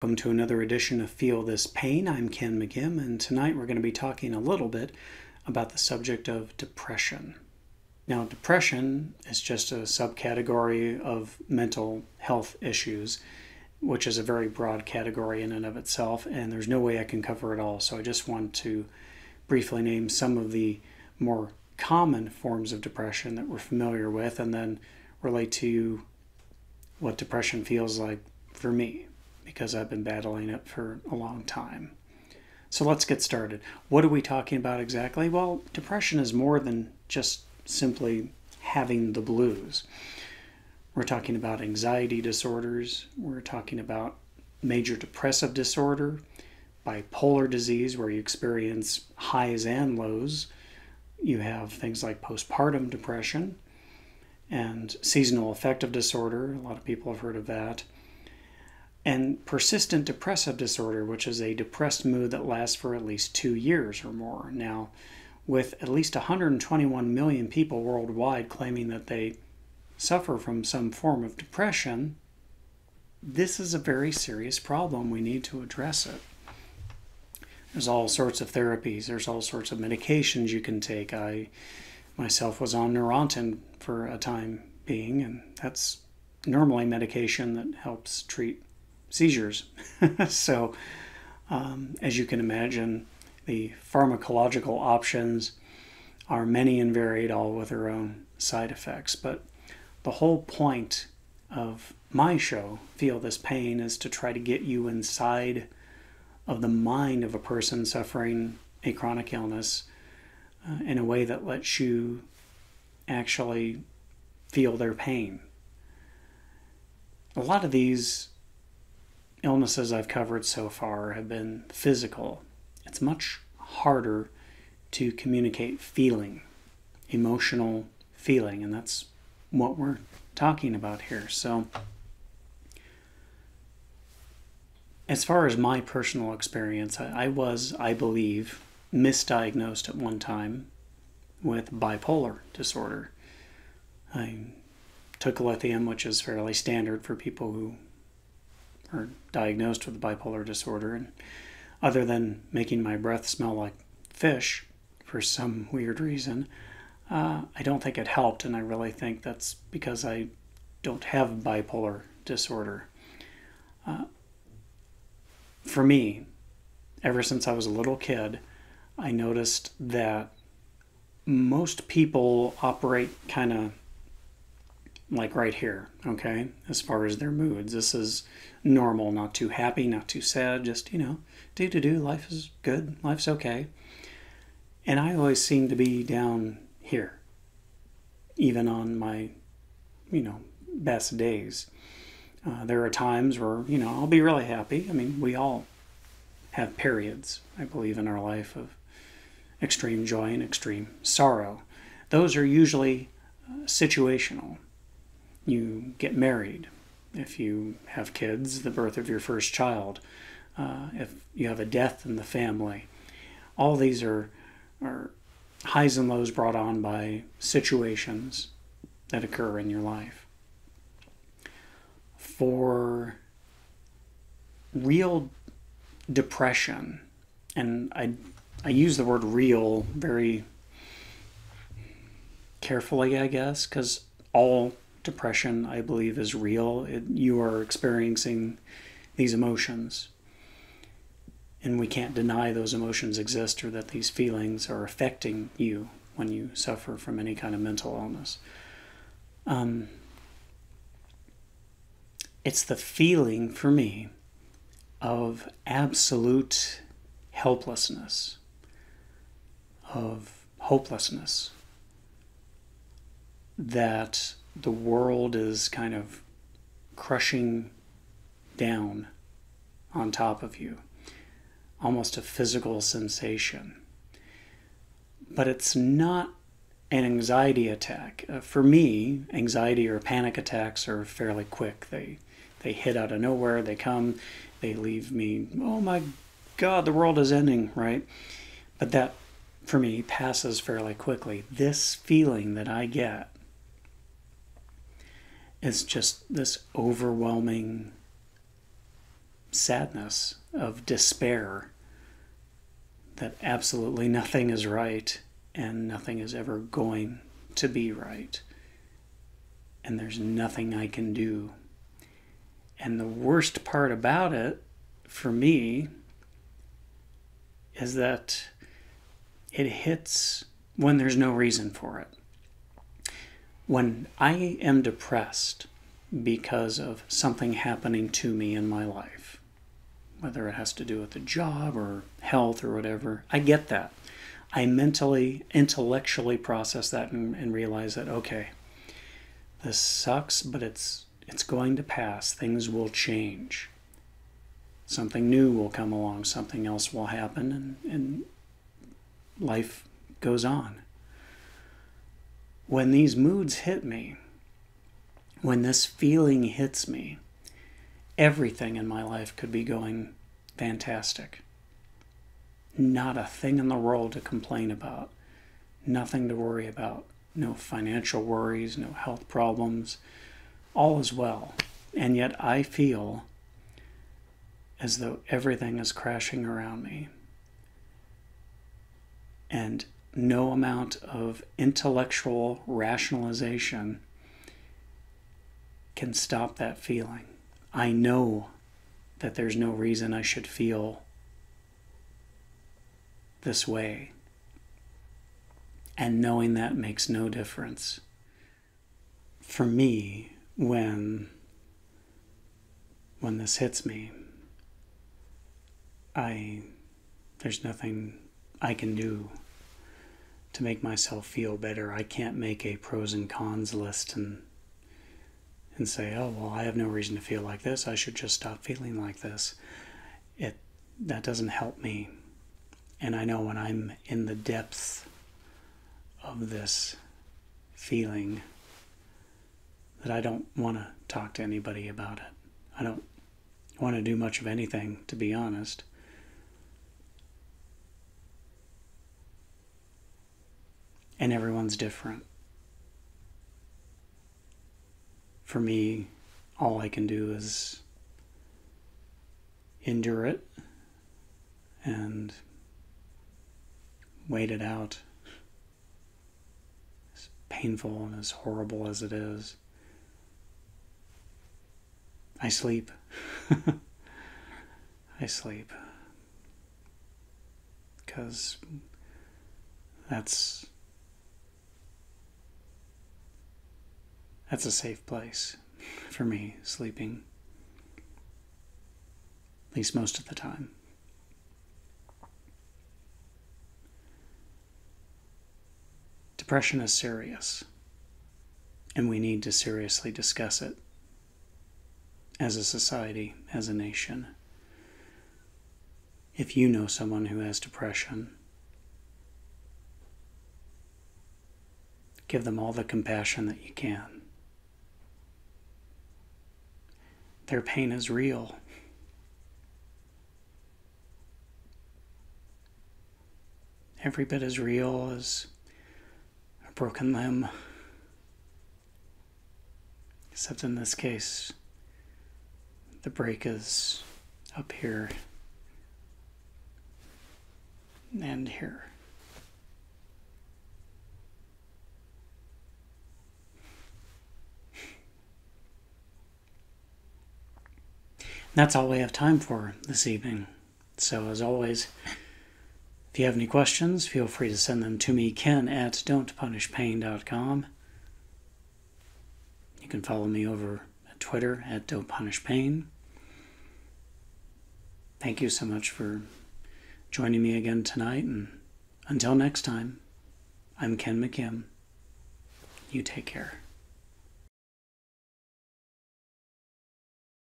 Welcome to another edition of Feel This Pain. I'm Ken McKim, and tonight we're going to be talking a little bit about the subject of depression. Now, depression is just a subcategory of mental health issues, which is a very broad category in and of itself, and there's no way I can cover it all. So I just want to briefly name some of the more common forms of depression that we're familiar with, and then relate to what depression feels like for me, because I've been battling it for a long time. So let's get started. What are we talking about exactly? Well, depression is more than just simply having the blues. We're talking about anxiety disorders. We're talking about major depressive disorder, bipolar disease, where you experience highs and lows. You have things like postpartum depression and seasonal affective disorder. A lot of people have heard of that. And persistent depressive disorder, which is a depressed mood that lasts for at least 2 years or more. Now, with at least 121 million people worldwide claiming that they suffer from some form of depression, this is a very serious problem. We need to address it. There's all sorts of therapies. There's all sorts of medications you can take. I myself was on Neurontin for a time being, and that's normally medication that helps treat seizures. So, as you can imagine, the pharmacological options are many and varied, all with their own side effects. But the whole point of my show, Feel This Pain, is to try to get you inside of the mind of a person suffering a chronic illness in a way that lets you actually feel their pain. A lot of these illnesses I've covered so far have been physical. It's much harder to communicate feeling, emotional feeling, and that's what we're talking about here. So, as far as my personal experience, I was, I believe, misdiagnosed at one time with bipolar disorder. I took lithium, which is fairly standard for people who are diagnosed with bipolar disorder, and other than making my breath smell like fish for some weird reason, I don't think it helped, and I really think that's because I don't have bipolar disorder. For me, ever since I was a little kid, I noticed that most people operate kind of like right here, okay, as far as their moods. This is normal, not too happy, not too sad, just, do, life is good, life's okay. And I always seem to be down here, even on my, best days. There are times where, I'll be really happy. I mean, we all have periods, I believe, in our life of extreme joy and extreme sorrow. Those are usually situational. You get married, if you have kids, the birth of your first child, if you have a death in the family. All these are highs and lows brought on by situations that occur in your life. For real depression, and I use the word real very carefully, I guess, because all depression, I believe, is real. You are experiencing these emotions, and we can't deny those emotions exist or that these feelings are affecting you when you suffer from any kind of mental illness. It's the feeling, for me, of absolute helplessness, of hopelessness, that the world is kind of crushing down on top of you, almost a physical sensation. But it's not an anxiety attack. For me, anxiety or panic attacks are fairly quick. They hit out of nowhere, they come, they leave me, oh my God, the world is ending, right? But that, for me, passes fairly quickly. This feeling that I get is just this overwhelming sadness, of despair that absolutely nothing is right and nothing is ever going to be right. And there's nothing I can do. And the worst part about it, for me, is that it hits when there's no reason for it. When I am depressed because of something happening to me in my life, whether it has to do with a job or health or whatever, I get that. I mentally, intellectually process that and realize that, okay, this sucks, but it's going to pass. Things will change. Something new will come along. Something else will happen, and life goes on. When these moods hit me, when this feeling hits me, everything in my life could be going fantastic. Not a thing in the world to complain about. Nothing to worry about. No financial worries, no health problems. All is well. And yet I feel as though everything is crashing around me. And no amount of intellectual rationalization can stop that feeling. I know that there's no reason I should feel this way. And knowing that makes no difference. For me, when this hits me, there's nothing I can do to make myself feel better. I can't make a pros and cons list and say, oh, well, I have no reason to feel like this. I should just stop feeling like this. That doesn't help me. And I know when I'm in the depths of this feeling that I don't want to talk to anybody about it. I don't want to do much of anything, to be honest. And everyone's different. For me, all I can do is endure it and wait it out. As painful and as horrible as it is. I sleep. I sleep. Because that's a safe place for me, sleeping. At least most of the time. Depression is serious, and we need to seriously discuss it as a society, as a nation. If you know someone who has depression, give them all the compassion that you can. Their pain is real. Every bit as real as a broken limb. Except in this case, the break is up here and here. That's all we have time for this evening. So as always, if you have any questions, feel free to send them to me, Ken at don'tpunishpain.com. You can follow me over at Twitter at don'tpunishpain. Thank you so much for joining me again tonight, and until next time, I'm Ken McKim. You take care.